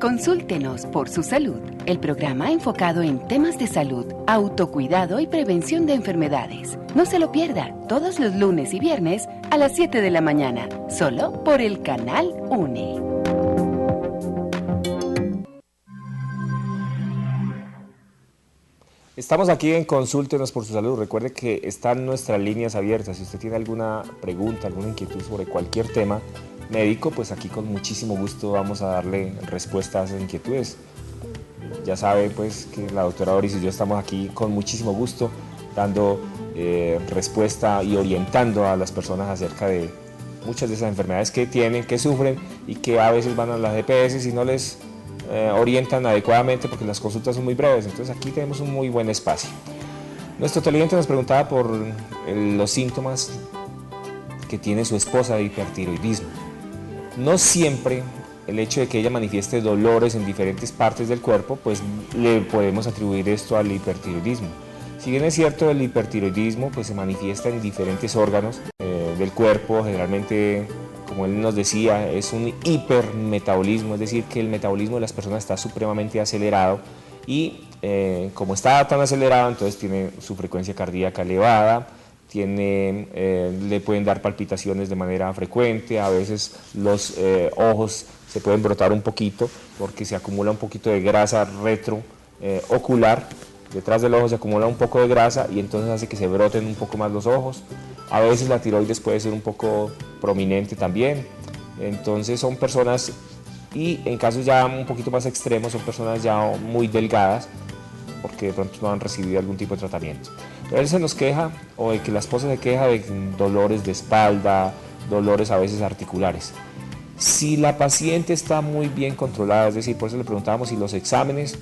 Consúltenos por su salud, el programa enfocado en temas de salud, autocuidado y prevención de enfermedades. No se lo pierda, todos los lunes y viernes a las 7 de la mañana, solo por el canal UNE. Estamos aquí en Consúltenos por su salud. Recuerde que están nuestras líneas abiertas. Si usted tiene alguna pregunta, alguna inquietud sobre cualquier tema médico, pues aquí con muchísimo gusto vamos a darle respuesta a esas inquietudes. Ya sabe pues que la doctora Doris y yo estamos aquí con muchísimo gusto dando respuesta y orientando a las personas acerca de muchas de esas enfermedades que tienen, que sufren y que a veces van a las EPS y no les orientan adecuadamente porque las consultas son muy breves. Entonces aquí tenemos un muy buen espacio. Nuestro televidente nos preguntaba por los síntomas que tiene su esposa de hipertiroidismo. No siempre el hecho de que ella manifieste dolores en diferentes partes del cuerpo, pues le podemos atribuir esto al hipertiroidismo. Si bien es cierto, el hipertiroidismo pues se manifiesta en diferentes órganos del cuerpo, generalmente, como él nos decía, es un hipermetabolismo, es decir, que el metabolismo de las personas está supremamente acelerado y como está tan acelerado, entonces tiene su frecuencia cardíaca elevada, le pueden dar palpitaciones de manera frecuente, a veces los ojos se pueden brotar un poquito porque se acumula un poquito de grasa retroocular, detrás del ojo se acumula un poco de grasa y entonces hace que se broten un poco más los ojos. A veces la tiroides puede ser un poco prominente también, entonces son personas, y en casos ya un poquito más extremos, son personas ya muy delgadas porque de pronto no han recibido algún tipo de tratamiento. Pero él se nos queja, o de que la esposa se queja de dolores de espalda, dolores a veces articulares. Si la paciente está muy bien controlada, es decir, por eso le preguntábamos si los exámenes,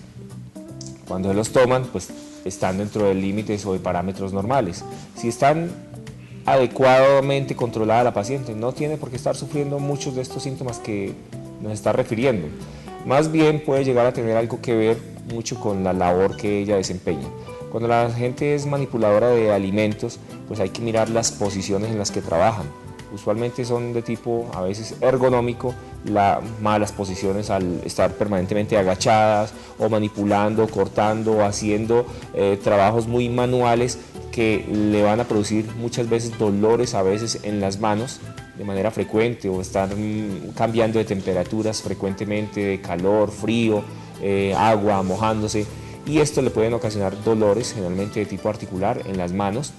cuando los toman, pues están dentro de límites o de parámetros normales. Si están adecuadamente controlada la paciente, no tiene por qué estar sufriendo muchos de estos síntomas que nos está refiriendo. Más bien puede llegar a tener algo que ver mucho con la labor que ella desempeña. Cuando la gente es manipuladora de alimentos, pues hay que mirar las posiciones en las que trabajan. Usualmente son de tipo a veces ergonómico, malas posiciones al estar permanentemente agachadas o manipulando, cortando o haciendo trabajos muy manuales que le van a producir muchas veces dolores a veces en las manos de manera frecuente, o estar cambiando de temperaturas frecuentemente, de calor, frío, agua, mojándose, y esto le pueden ocasionar dolores generalmente de tipo articular en las manos.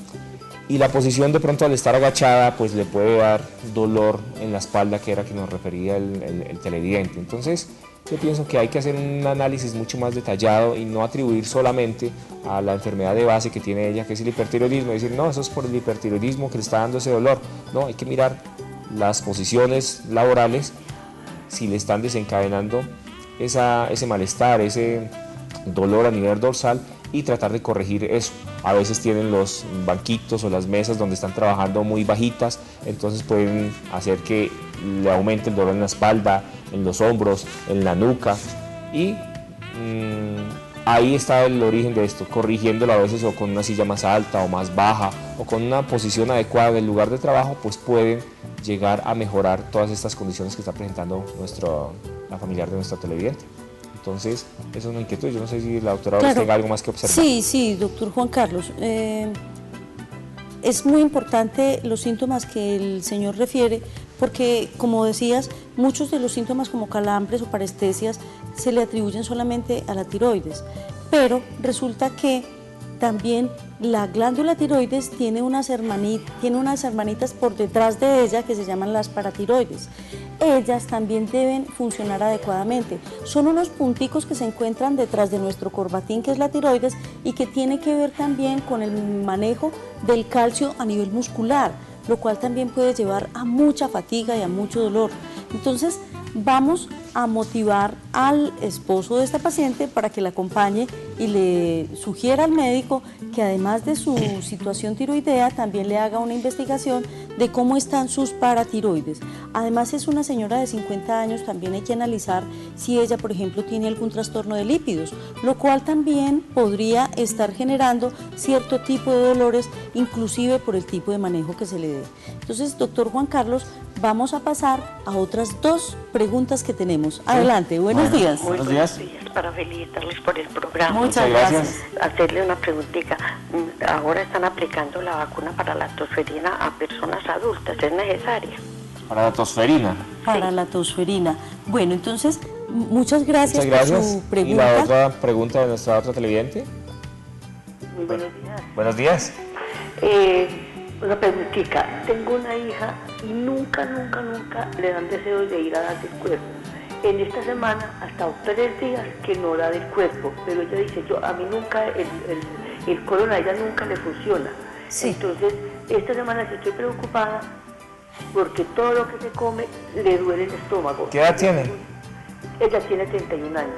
Y la posición de pronto al estar agachada pues le puede dar dolor en la espalda, que era que nos refería el televidente. Entonces yo pienso que hay que hacer un análisis mucho más detallado y no atribuir solamente a la enfermedad de base que tiene ella, que es el hipertiroidismo, y decir no, eso es por el hipertiroidismo que le está dando ese dolor. No, hay que mirar las posiciones laborales, si le están desencadenando ese malestar, ese dolor a nivel dorsal, y tratar de corregir eso. A veces tienen los banquitos o las mesas donde están trabajando muy bajitas, entonces pueden hacer que le aumente el dolor en la espalda, en los hombros, en la nuca, y ahí está el origen de esto, corrigiéndolo a veces o con una silla más alta o más baja o con una posición adecuada del lugar de trabajo, pues pueden llegar a mejorar todas estas condiciones que está presentando la familiar de nuestro televidente. Entonces, eso es una inquietud. Yo no sé si la doctora Claro. tenga algo más que observar. Sí, doctor Juan Carlos. Es muy importante los síntomas que el señor refiere, porque, como decías, muchos de los síntomas como calambres o parestesias se le atribuyen solamente a la tiroides, pero resulta que también la glándula tiroides tiene unas hermanitas por detrás de ella que se llaman las paratiroides. Ellas también deben funcionar adecuadamente. Son unos punticos que se encuentran detrás de nuestro corbatín, que es la tiroides, y que tiene que ver también con el manejo del calcio a nivel muscular, lo cual también puede llevar a mucha fatiga y a mucho dolor. Entonces, vamos a motivar al esposo de esta paciente para que la acompañe y le sugiera al médico que además de su situación tiroidea también le haga una investigación de cómo están sus paratiroides. Además, es una señora de 50 años, también hay que analizar si ella, por ejemplo, tiene algún trastorno de lípidos, lo cual también podría estar generando cierto tipo de dolores, inclusive por el tipo de manejo que se le dé. Entonces, doctor Juan Carlos, vamos a pasar a otras dos preguntas que tenemos. Adelante, buenos días. Muy buenos días, para felicitarles por el programa. Muchas gracias. Hacerle una preguntita. Ahora están aplicando la vacuna para la tosferina a personas adultas, ¿es necesaria? Para la tosferina. Para la tosferina. Bueno, entonces, muchas gracias por su pregunta. ¿Y la otra pregunta de nuestra otra televidente? Muy buenos días. Buenos días. Una preguntita. Tengo una hija y nunca le dan deseos de ir a dar del cuerpo. En esta semana ha estado 3 días que no da del cuerpo, pero ella dice, a mí nunca el colon a ella nunca le funciona. Sí. Entonces, esta semana sí estoy preocupada porque todo lo que se come le duele el estómago. ¿Qué edad tiene? Ella tiene 31 años.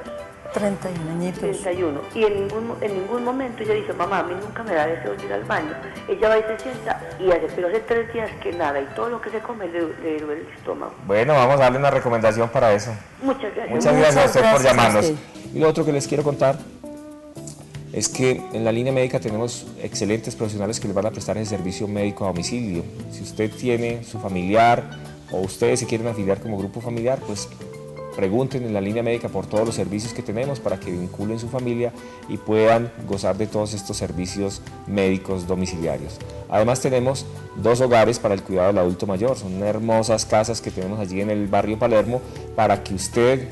31 añitos. 31. Y en ningún momento ella dice, mamá, a mí nunca me da deseo de ir al baño. Ella va y se sienta y hace, pero hace 3 días que nada, y todo lo que se come le duele el estómago. Bueno, vamos a darle una recomendación para eso. Muchas gracias. Muchas gracias a usted por gracias a llamarnos. usted. Y lo otro que les quiero contar es que en la línea médica tenemos excelentes profesionales que les van a prestar el servicio médico a domicilio. Si usted tiene su familiar o ustedes se quieren afiliar como grupo familiar, pues pregunten en la línea médica por todos los servicios que tenemos para que vinculen su familia y puedan gozar de todos estos servicios médicos domiciliarios. Además tenemos 2 hogares para el cuidado del adulto mayor, son hermosas casas que tenemos allí en el barrio Palermo para que usted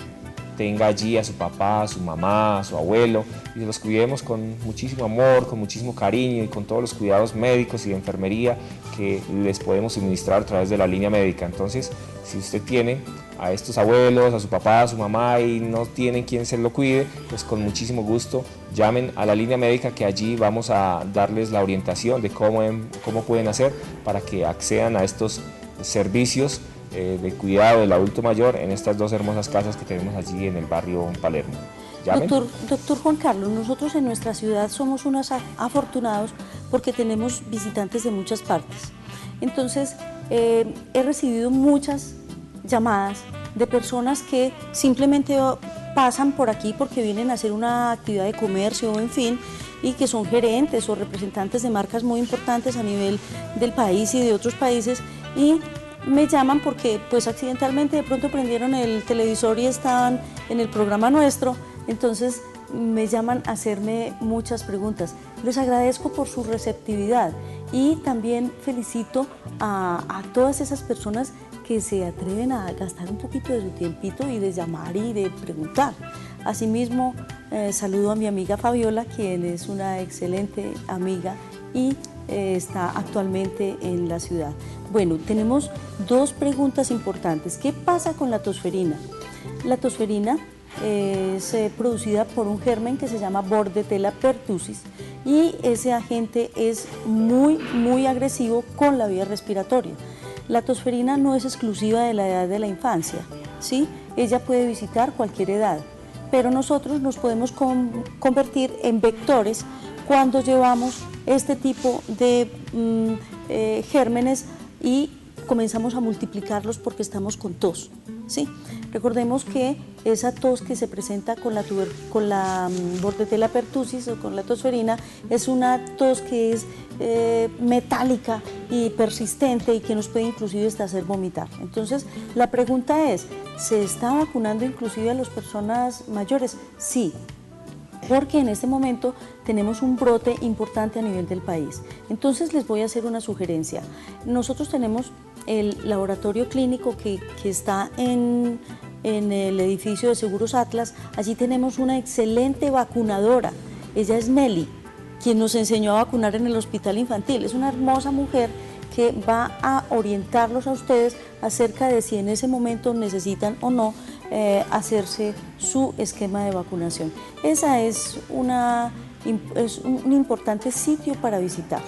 tenga allí a su papá, a su mamá, a su abuelo y los cuidemos con muchísimo amor, con muchísimo cariño y con todos los cuidados médicos y de enfermería que les podemos suministrar a través de la línea médica. Entonces, si usted tiene a estos abuelos, a su papá, a su mamá y no tienen quien se lo cuide, pues con muchísimo gusto llamen a la línea médica que allí vamos a darles la orientación de cómo pueden hacer para que accedan a estos servicios de cuidado del adulto mayor en estas 2 hermosas casas que tenemos allí en el barrio Palermo. Llamen. Doctor Juan Carlos, nosotros en nuestra ciudad somos unos afortunados porque tenemos visitantes de muchas partes. Entonces, he recibido muchas llamadas de personas que simplemente pasan por aquí porque vienen a hacer una actividad de comercio, en fin, y que son gerentes o representantes de marcas muy importantes a nivel del país y de otros países, y me llaman porque pues accidentalmente de pronto prendieron el televisor y estaban en el programa nuestro, entonces me llaman a hacerme muchas preguntas. Les agradezco por su receptividad y también felicito a todas esas personas que se atreven a gastar un poquito de su tiempito y de llamar y de preguntar. Asimismo, saludo a mi amiga Fabiola, quien es una excelente amiga y está actualmente en la ciudad. Bueno, tenemos 2 preguntas importantes. ¿Qué pasa con la tosferina? La tosferina es producida por un germen que se llama Bordetella pertussis y ese agente es muy agresivo con la vía respiratoria. La tosferina no es exclusiva de la edad de la infancia, ¿sí? Ella puede visitar cualquier edad, pero nosotros nos podemos convertir en vectores cuando llevamos este tipo de gérmenes y comenzamos a multiplicarlos porque estamos con tos, ¿sí? Recordemos que esa tos que se presenta con la Bordetella pertussis o con la tosferina es una tos que es metálica y persistente y que nos puede inclusive hasta hacer vomitar. Entonces, la pregunta es, ¿se está vacunando inclusive a las personas mayores? Sí, porque en este momento tenemos un brote importante a nivel del país. Entonces les voy a hacer una sugerencia. Nosotros tenemos el laboratorio clínico que está en el edificio de Seguros Atlas. Allí tenemos una excelente vacunadora. Ella es Meli, quien nos enseñó a vacunar en el hospital infantil. Es una hermosa mujer que va a orientarlos a ustedes acerca de si en ese momento necesitan o no hacerse su esquema de vacunación. Esa es un importante sitio para visitar.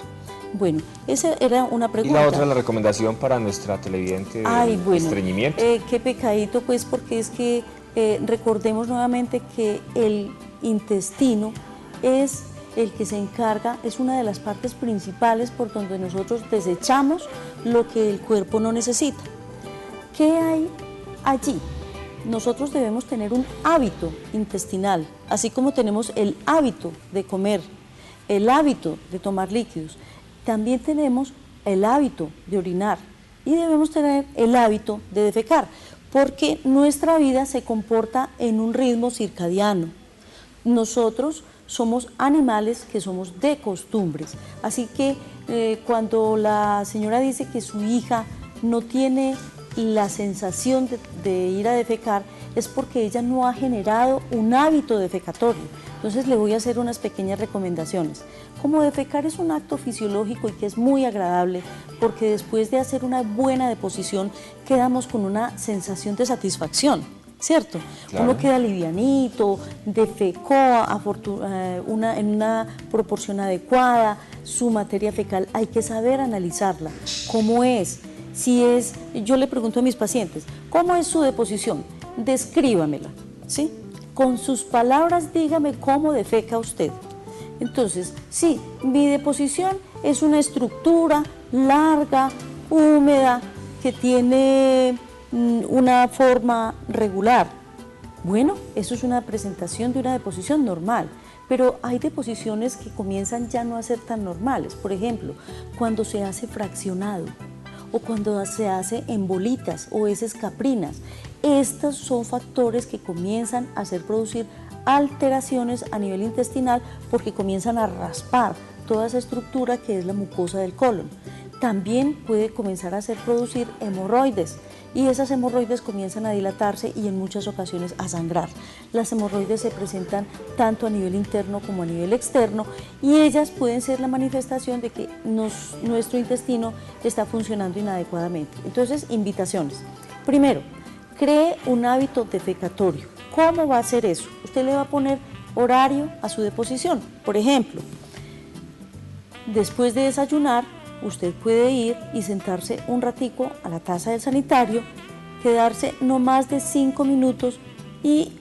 Bueno, esa era una pregunta. Y la otra, la recomendación para nuestra televidente de estreñimiento. Qué pecadito, pues, porque es que recordemos nuevamente que el intestino es el que se encarga, es una de las partes principales por donde nosotros desechamos lo que el cuerpo no necesita. ¿Qué hay allí? Nosotros debemos tener un hábito intestinal, así como tenemos el hábito de comer, el hábito de tomar líquidos. También tenemos el hábito de orinar y debemos tener el hábito de defecar, porque nuestra vida se comporta en un ritmo circadiano. Nosotros somos animales que somos de costumbres, así que cuando la señora dice que su hija no tiene la sensación de ir a defecar, es porque ella no ha generado un hábito defecatorio. Entonces le voy a hacer unas pequeñas recomendaciones. Como defecar es un acto fisiológico y que es muy agradable, porque después de hacer una buena deposición quedamos con una sensación de satisfacción. ¿cierto? Claro. Uno queda livianito, defecó en una proporción adecuada, su materia fecal hay que saber analizarla, cómo es, yo le pregunto a mis pacientes, ¿cómo es su deposición? Descríbamela, ¿sí? Con sus palabras dígame cómo defeca usted. Entonces, sí, mi deposición es una estructura larga, húmeda, que tiene una forma regular. Bueno, eso es una presentación de una deposición normal, pero hay deposiciones que comienzan ya no a ser tan normales. Por ejemplo, cuando se hace fraccionado o cuando se hace en bolitas o heces caprinas. Estos son factores que comienzan a hacer producir alteraciones a nivel intestinal porque comienzan a raspar toda esa estructura que es la mucosa del colon. También puede comenzar a hacer producir hemorroides y esas hemorroides comienzan a dilatarse y en muchas ocasiones a sangrar. Las hemorroides se presentan tanto a nivel interno como a nivel externo y ellas pueden ser la manifestación de que nuestro intestino está funcionando inadecuadamente. Entonces, invitaciones. Primero, cree un hábito defecatorio. ¿Cómo va a hacer eso? Usted le va a poner horario a su deposición. Por ejemplo, después de desayunar, usted puede ir y sentarse un ratico a la taza del sanitario, quedarse no más de 5 minutos y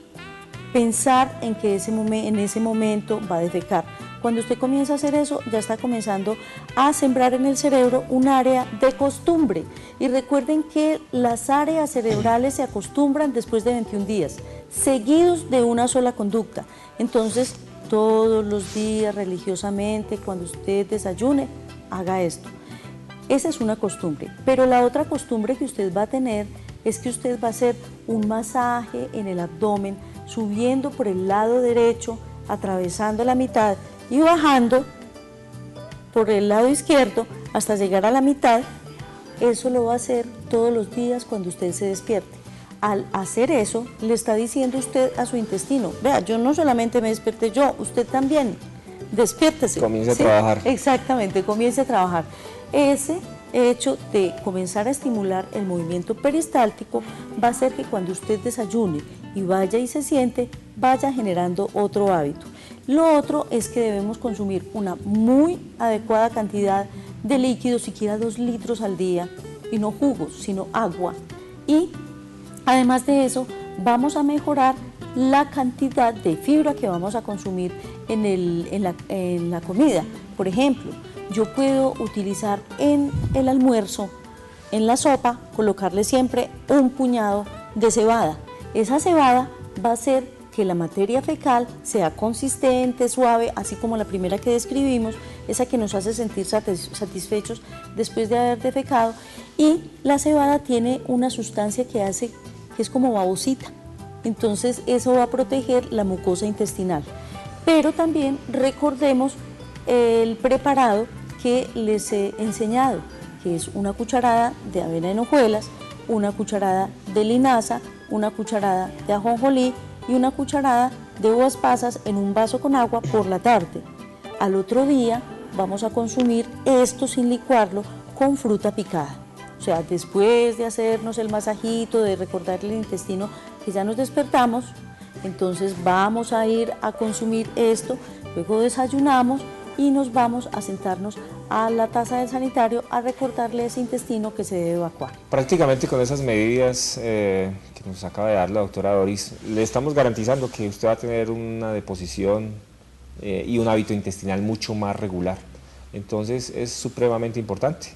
pensar en que en ese momento va a defecar. Cuando usted comienza a hacer eso, ya está comenzando a sembrar en el cerebro un área de costumbre. Y recuerden que las áreas cerebrales se acostumbran después de 21 días, seguidos de una sola conducta. Entonces, todos los días, religiosamente, cuando usted desayune, haga esto. Esa es una costumbre, pero la otra costumbre que usted va a tener es que usted va a hacer un masaje en el abdomen, subiendo por el lado derecho, atravesando la mitad y bajando por el lado izquierdo hasta llegar a la mitad. Eso lo va a hacer todos los días cuando usted se despierte. Al hacer eso, le está diciendo usted a su intestino, vea, yo no solamente me desperté yo, usted también, despiértese. Comience a trabajar. Exactamente, comience a trabajar. Ese hecho de comenzar a estimular el movimiento peristáltico va a hacer que cuando usted desayune y vaya y se siente, vaya generando otro hábito. Lo otro es que debemos consumir una muy adecuada cantidad de líquidos, siquiera 2 litros al día, y no jugos, sino agua. Y además de eso, vamos a mejorar la cantidad de fibra que vamos a consumir en la comida. Por ejemplo, yo puedo utilizar en el almuerzo, en la sopa, colocarle siempre un puñado de cebada. Esa cebada va a hacer que la materia fecal sea consistente, suave, así como la primera que describimos, esa que nos hace sentir satisfechos después de haber defecado. Y la cebada tiene una sustancia que es como babosita. Entonces eso va a proteger la mucosa intestinal. Pero también recordemos el preparado que les he enseñado, que es una cucharada de avena en hojuelas, una cucharada de linaza, una cucharada de ajonjolí y una cucharada de uvas pasas en un vaso con agua por la tarde. Al otro día vamos a consumir esto sin licuarlo con fruta picada. O sea, después de hacernos el masajito, de recordarle al intestino que ya nos despertamos, entonces vamos a ir a consumir esto, luego desayunamos y nos vamos a sentarnos a la taza del sanitario a recordarle ese intestino que se debe evacuar. Prácticamente con esas medidas que nos acaba de dar la doctora Doris, le estamos garantizando que usted va a tener una deposición y un hábito intestinal mucho más regular. Entonces es supremamente importante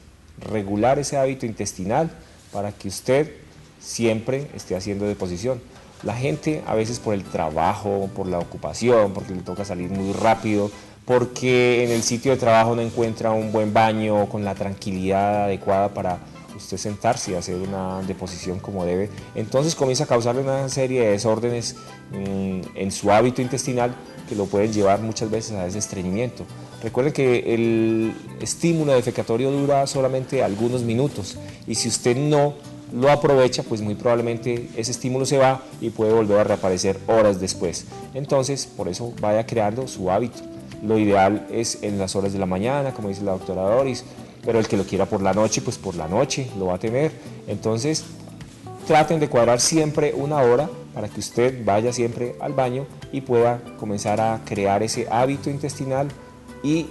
regular ese hábito intestinal para que usted siempre esté haciendo deposición. La gente a veces por el trabajo, por la ocupación, porque le toca salir muy rápido, porque en el sitio de trabajo no encuentra un buen baño con la tranquilidad adecuada para usted sentarse y hacer una deposición como debe, entonces comienza a causarle una serie de desórdenes en su hábito intestinal que lo pueden llevar muchas veces a ese estreñimiento. Recuerden que el estímulo defecatorio dura solamente algunos minutos y si usted no lo aprovecha, pues muy probablemente ese estímulo se va y puede volver a reaparecer horas después. Entonces, por eso vaya creando su hábito. Lo ideal es en las horas de la mañana, como dice la doctora Doris, pero el que lo quiera por la noche, pues por la noche lo va a tener. Entonces, traten de cuadrar siempre una hora para que usted vaya siempre al baño y pueda comenzar a crear ese hábito intestinal y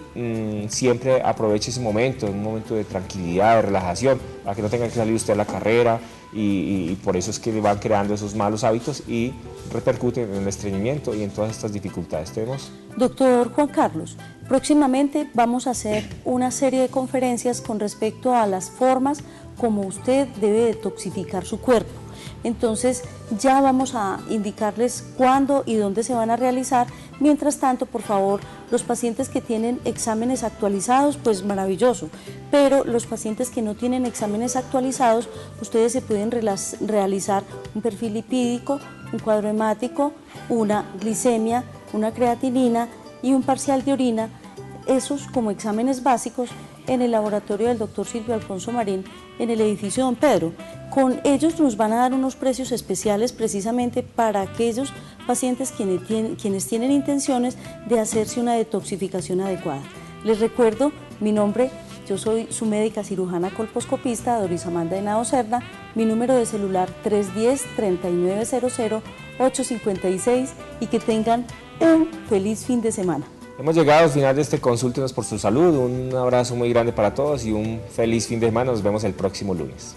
siempre aproveche ese momento, un momento de tranquilidad, de relajación, para que no tenga que salir usted a la carrera y por eso es que van creando esos malos hábitos y repercuten en el estreñimiento y en todas estas dificultades. ¿Tenemos? Doctor Juan Carlos, próximamente vamos a hacer una serie de conferencias con respecto a las formas como usted debe detoxificar su cuerpo. Entonces ya vamos a indicarles cuándo y dónde se van a realizar. Mientras tanto, por favor, los pacientes que tienen exámenes actualizados, pues maravilloso, pero los pacientes que no tienen exámenes actualizados, ustedes se pueden realizar un perfil lipídico, un cuadro hemático, una glicemia, una creatinina y un parcial de orina, esos como exámenes básicos en el laboratorio del doctor Silvio Alfonso Marín en el edificio Don Pedro. Con ellos nos van a dar unos precios especiales precisamente para aquellos pacientes quienes tienen intenciones de hacerse una detoxificación adecuada. Les recuerdo mi nombre, yo soy su médica cirujana colposcopista Doris Amanda Henao Cerda, mi número de celular 310-3900-856 y que tengan un feliz fin de semana. Hemos llegado al final de este Consúltenos por su salud. Un abrazo muy grande para todos y un feliz fin de semana. Nos vemos el próximo lunes.